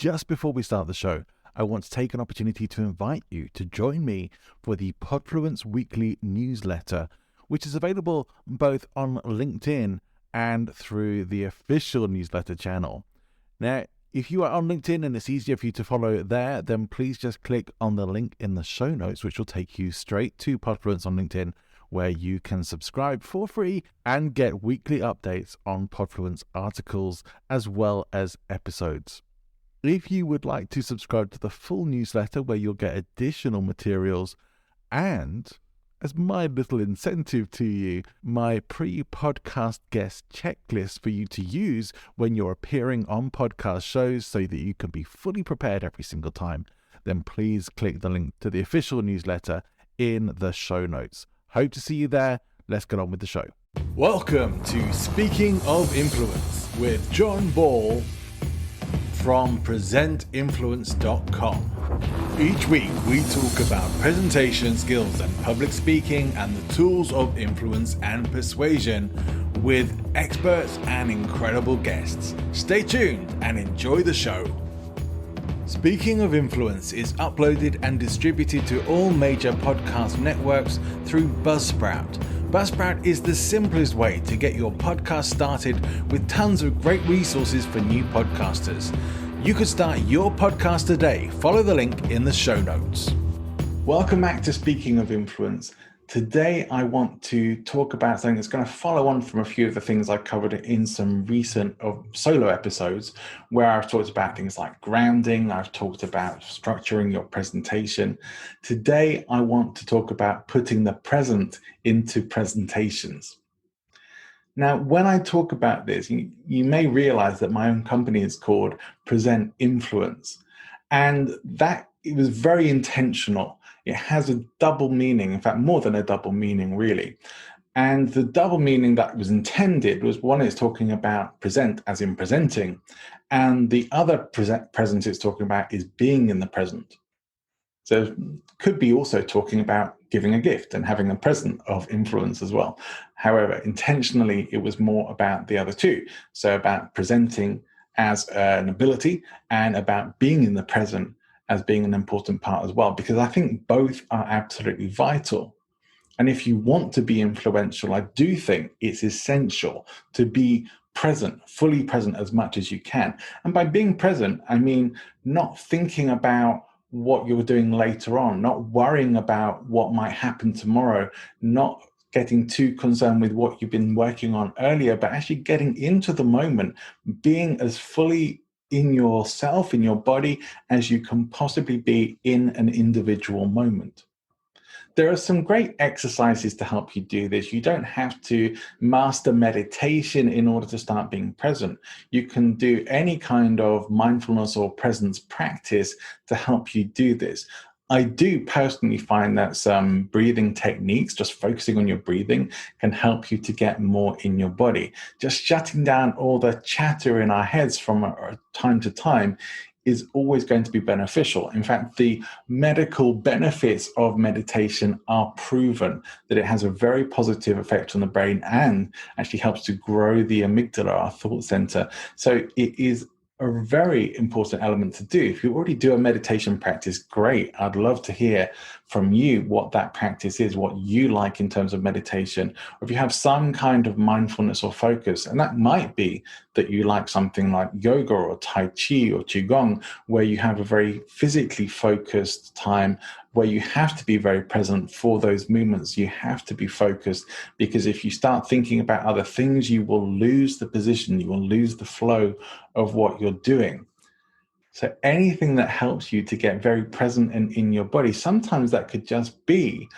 just before we start the show, I want to take an opportunity to invite you to join me for the Podfluence Weekly newsletter, which is available both on LinkedIn and through the official newsletter channel. Now, if you are on LinkedIn and it's easier for you to follow there, then please just click on the link in the show notes, which will take you straight to Podfluence on LinkedIn, where you can subscribe for free and get weekly updates on Podfluence articles as well as episodes. If you would like to subscribe to the full newsletter where you'll get additional materials and, as my little incentive to you, my pre-podcast guest checklist for you to use when you're appearing on podcast shows so that you can be fully prepared every single time, then please click the link to the official newsletter in the show notes. Hope to see you there. Let's get on with the show. Welcome to Speaking of Influence with John Ball from PresentInfluence.com. Each week we talk about presentation skills and public speaking and the tools of influence and persuasion with experts and incredible guests. Stay tuned and enjoy the show. Speaking of Influence is uploaded and distributed to all major podcast networks through Buzzsprout. Buzzsprout is the simplest way to get your podcast started with tons of great resources for new podcasters. You could start your podcast today. Follow the link in the show notes. Welcome back to Speaking of Influence. Today, I want to talk about something that's going to follow on from a few of the things I covered in some recent solo episodes, where I've talked about things like grounding, I've talked about structuring your presentation. Today, I want to talk about putting the present into presentations. Now, when I talk about this, you may realize that my own company is called Present Influence, and that it was very intentional. It has a double meaning, in fact, more than a double meaning, really. And the double meaning that was intended was one is talking about present as in presenting, and the other present it's talking about is being in the present. So it could be also talking about giving a gift and having a present of influence as well. However, intentionally, it was more about the other two. So about presenting as an ability and about being in the present as being an important part as well, because I think both are absolutely vital. And if you want to be influential, I do think it's essential to be present, fully present as much as you can. And by being present, I mean not thinking about what you're doing later on, not worrying about what might happen tomorrow, not getting too concerned with what you've been working on earlier, but actually getting into the moment, being as fully in yourself, in your body, as you can possibly be in an individual moment. There are some great exercises to help you do this. You don't have to master meditation in order to start being present. You can do any kind of mindfulness or presence practice to help you do this. I do personally find that some breathing techniques, just focusing on your breathing, can help you to get more in your body. Just shutting down all the chatter in our heads from time to time is always going to be beneficial. In fact, the medical benefits of meditation are proven that it has a very positive effect on the brain and actually helps to grow the amygdala, our thought center. So it is a very important element to do. If you already do a meditation practice, great. I'd love to hear from you what that practice is, what you like in terms of meditation, or if you have some kind of mindfulness or focus. And that might be that you like something like yoga or Tai Chi or Qigong, where you have a very physically focused time where you have to be very present for those movements. You have to be focused, because if you start thinking about other things, you will lose the position, you will lose the flow of what you're doing. So anything that helps you to get very present and in your body, sometimes that could just be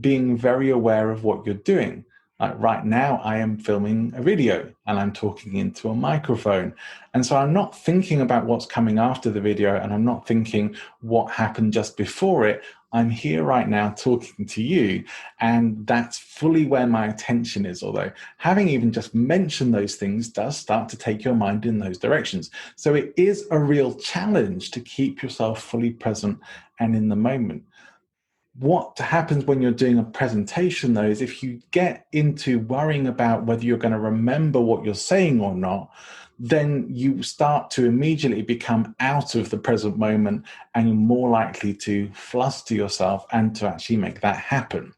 being very aware of what you're doing. Like right now, I am filming a video and I'm talking into a microphone. And so I'm not thinking about what's coming after the video, and I'm not thinking what happened just before it. I'm here right now talking to you, and that's fully where my attention is. Although having even just mentioned those things does start to take your mind in those directions. So it is a real challenge to keep yourself fully present and in the moment. What happens when you're doing a presentation, though, is if you get into worrying about whether you're going to remember what you're saying or not, then you start to immediately become out of the present moment and you're more likely to fluster yourself and to actually make that happen.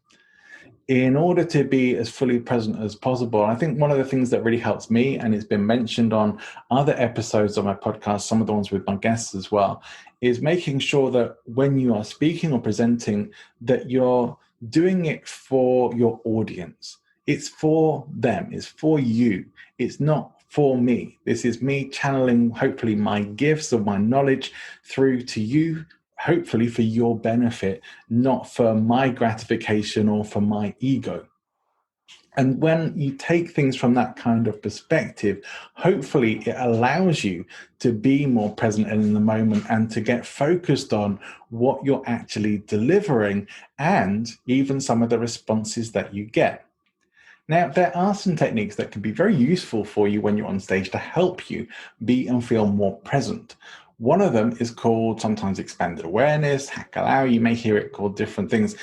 In order to be as fully present as possible, I think one of the things that really helps me, and it's been mentioned on other episodes of my podcast, some of the ones with my guests as well, is making sure that when you are speaking or presenting, that you're doing it for your audience. It's for them, it's for you. It's not for me. This is me channeling, hopefully, my gifts of my knowledge through to you, hopefully for your benefit, not for my gratification or for my ego. And when you take things from that kind of perspective, hopefully it allows you to be more present and in the moment and to get focused on what you're actually delivering and even some of the responses that you get. Now, there are some techniques that can be very useful for you when you're on stage to help you be and feel more present. One of them is called sometimes expanded awareness, Hakalao. You may hear it called different things.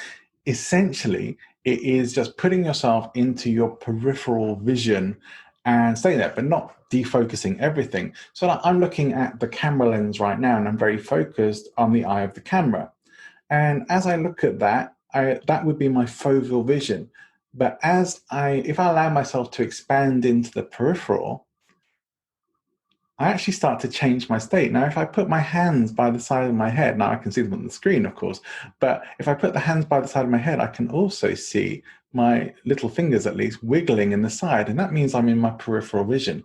Essentially, it is just putting yourself into your peripheral vision and staying there, but not defocusing everything. So like I'm looking at the camera lens right now, and I'm very focused on the eye of the camera. And as I look at that, that would be my foveal vision. But if I allow myself to expand into the peripheral, I actually start to change my state. Now, if I put my hands by the side of my head, now I can see them on the screen, of course, but if I put the hands by the side of my head, I can also see my little fingers at least wiggling in the side, and that means I'm in my peripheral vision.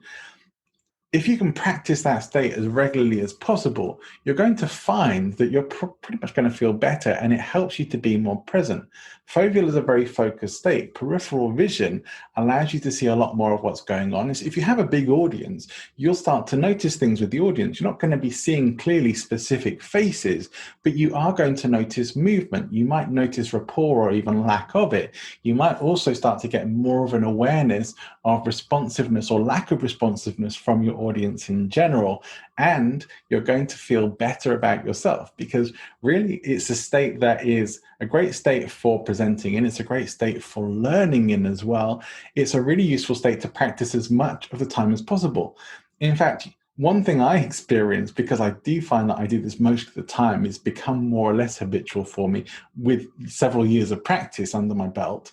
If you can practice that state as regularly as possible, you're going to find that you're pretty much going to feel better, and it helps you to be more present. Foveal is a very focused state. Peripheral vision allows you to see a lot more of what's going on. If you have a big audience, you'll start to notice things with the audience. You're not going to be seeing clearly specific faces, but you are going to notice movement. You might notice rapport or even lack of it. You might also start to get more of an awareness of responsiveness or lack of responsiveness from your audience in general, and you're going to feel better about yourself, because really it's a state that is a great state for presenting in. It's a great state for learning in as well. It's a really useful state to practice as much of the time as possible. In fact, one thing I experience, because I do find that I do this most of the time, it's become more or less habitual for me with several years of practice under my belt,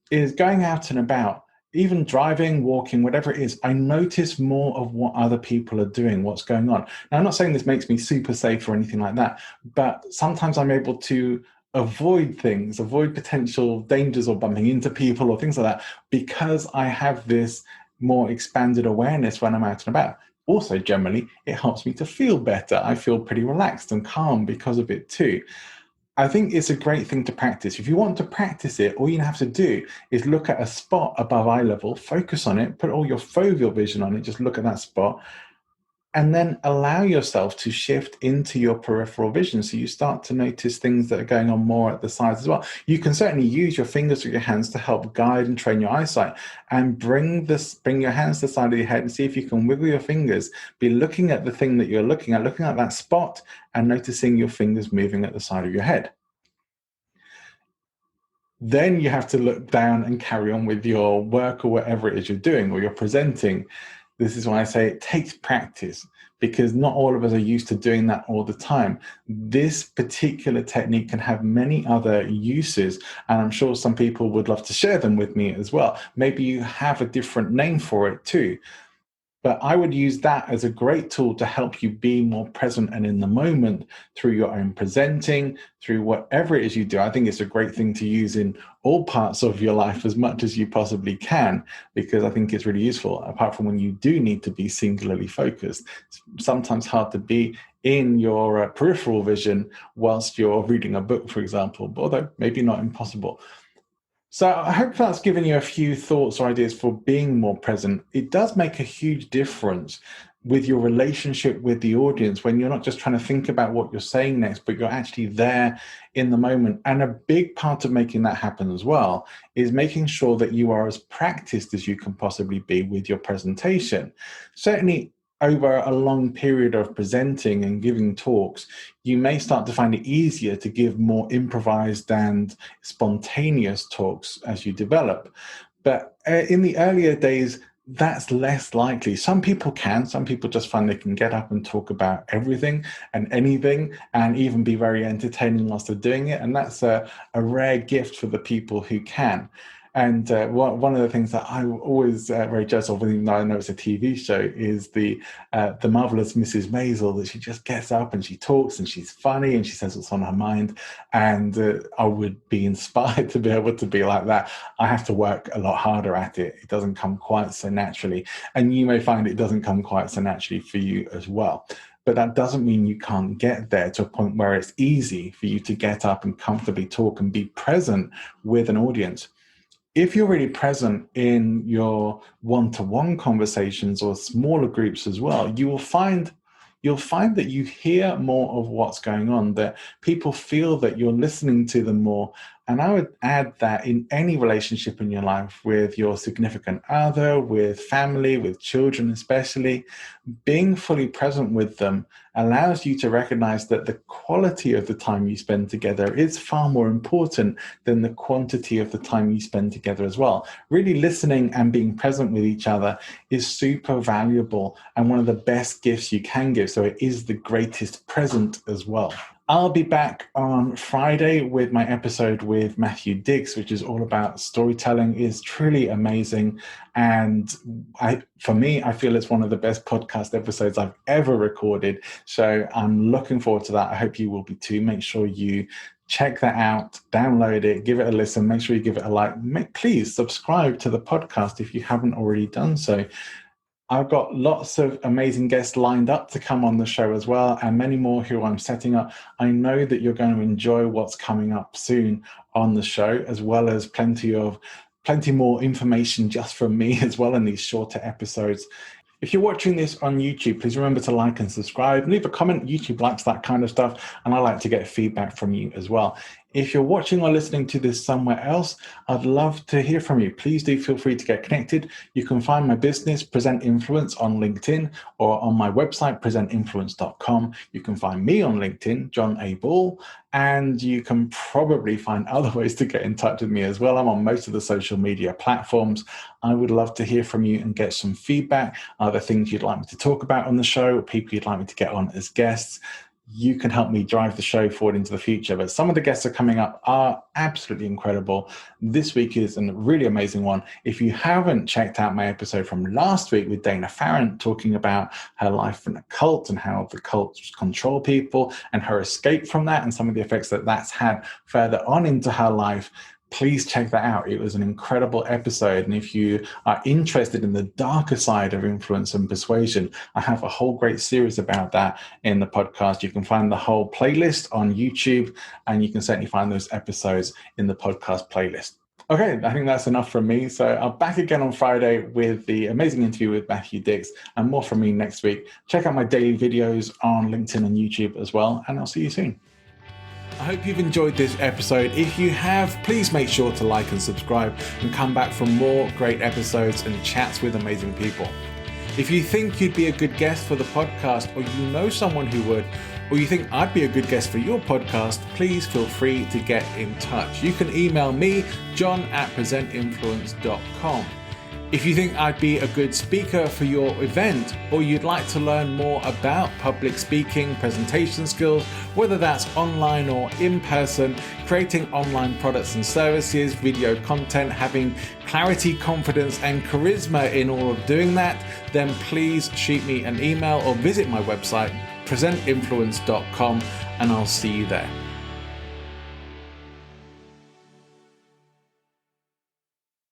is going out and about. Even driving, walking, whatever it is, I notice more of what other people are doing, what's going on. Now, I'm not saying this makes me super safe or anything like that, but sometimes I'm able to avoid things, avoid potential dangers or bumping into people or things like that, because I have this more expanded awareness when I'm out and about. Also, generally, it helps me to feel better. I feel pretty relaxed and calm because of it too. I think it's a great thing to practice. If you want to practice it, all you have to do is look at a spot above eye level, focus on it, put all your foveal vision on it, just look at that spot, and then allow yourself to shift into your peripheral vision. So you start to notice things that are going on more at the sides as well. You can certainly use your fingers or your hands to help guide and train your eyesight, and bring your hands to the side of your head and see if you can wiggle your fingers. Be looking at the thing that you're looking at that spot, and noticing your fingers moving at the side of your head. Then you have to look down and carry on with your work or whatever it is you're doing or you're presenting. This is why I say it takes practice, because not all of us are used to doing that all the time. This particular technique can have many other uses, and I'm sure some people would love to share them with me as well. Maybe you have a different name for it too. But I would use that as a great tool to help you be more present and in the moment through your own presenting, through whatever it is you do. I think it's a great thing to use in all parts of your life as much as you possibly can, because I think it's really useful, apart from when you do need to be singularly focused. It's sometimes hard to be in your peripheral vision whilst you're reading a book, for example, although maybe not impossible. So I hope that's given you a few thoughts or ideas for being more present. It does make a huge difference with your relationship with the audience when you're not just trying to think about what you're saying next, but you're actually there in the moment. And a big part of making that happen as well is making sure that you are as practiced as you can possibly be with your presentation. Certainly, over a long period of presenting and giving talks, you may start to find it easier to give more improvised and spontaneous talks as you develop. But in the earlier days, that's less likely. Some people can. Some people just find they can get up and talk about everything and anything and even be very entertaining whilst they're doing it. And that's a rare gift for the people who can. And one of the things that I'm always very jealous of, even though I know it's a TV show, is the marvelous Mrs. Maisel, that she just gets up and she talks and she's funny and she says what's on her mind. And I would be inspired to be able to be like that. I have to work a lot harder at it. It doesn't come quite so naturally. And you may find it doesn't come quite so naturally for you as well. But that doesn't mean you can't get there to a point where it's easy for you to get up and comfortably talk and be present with an audience. If you're really present in your one-to-one conversations or smaller groups as well, you'll find that you hear more of what's going on, that people feel that you're listening to them more. And I would add that in any relationship in your life, with your significant other, with family, with children especially, being fully present with them allows you to recognize that the quality of the time you spend together is far more important than the quantity of the time you spend together as well. Really listening and being present with each other is super valuable and one of the best gifts you can give. So it is the greatest present as well. I'll be back on Friday with my episode with Matthew Dix, which is all about storytelling. It's truly amazing. And for me, I feel it's one of the best podcast episodes I've ever recorded. So I'm looking forward to that. I hope you will be too. Make sure you check that out, download it, give it a listen. Make sure you give it a like. Please subscribe to the podcast if you haven't already done so. I've got lots of amazing guests lined up to come on the show as well, and many more who I'm setting up. I know that you're going to enjoy what's coming up soon on the show, as well as plenty more information just from me as well in these shorter episodes. If you're watching this on YouTube, please remember to like and subscribe. Leave a comment. YouTube likes that kind of stuff, and I like to get feedback from you as well. If you're watching or listening to this somewhere else, I'd love to hear from you. Please do feel free to get connected. You can find my business, Present Influence, on LinkedIn or on my website, presentinfluence.com. You can find me on LinkedIn, John A. Ball, and you can probably find other ways to get in touch with me as well. I'm on most of the social media platforms. I would love to hear from you and get some feedback. Are there things you'd like me to talk about on the show, or people you'd like me to get on as guests? You can help me drive the show forward into the future. But some of the guests that are coming up are absolutely incredible. This week is a really amazing one. If you haven't checked out my episode from last week with Dana Farrant, talking about her life in a cult and how the cults control people and her escape from that and some of the effects that that's had further on into her life, please check that out. It was an incredible episode. And if you are interested in the darker side of influence and persuasion, I have a whole great series about that in the podcast. You can find the whole playlist on YouTube, and you can certainly find those episodes in the podcast playlist. Okay, I think that's enough from me. So I'm back again on Friday with the amazing interview with Matthew Dix, and more from me next week. Check out my daily videos on LinkedIn and YouTube as well, and I'll see you soon. I hope you've enjoyed this episode. If you have, please make sure to like and subscribe and come back for more great episodes and chats with amazing people. If you think you'd be a good guest for the podcast, or you know someone who would, or you think I'd be a good guest for your podcast, please feel free to get in touch. You can email me, john@presentinfluence.com. If you think I'd be a good speaker for your event, or you'd like to learn more about public speaking, presentation skills, whether that's online or in person, creating online products and services, video content, having clarity, confidence, and charisma in all of doing that, then please shoot me an email or visit my website, presentinfluence.com, and I'll see you there.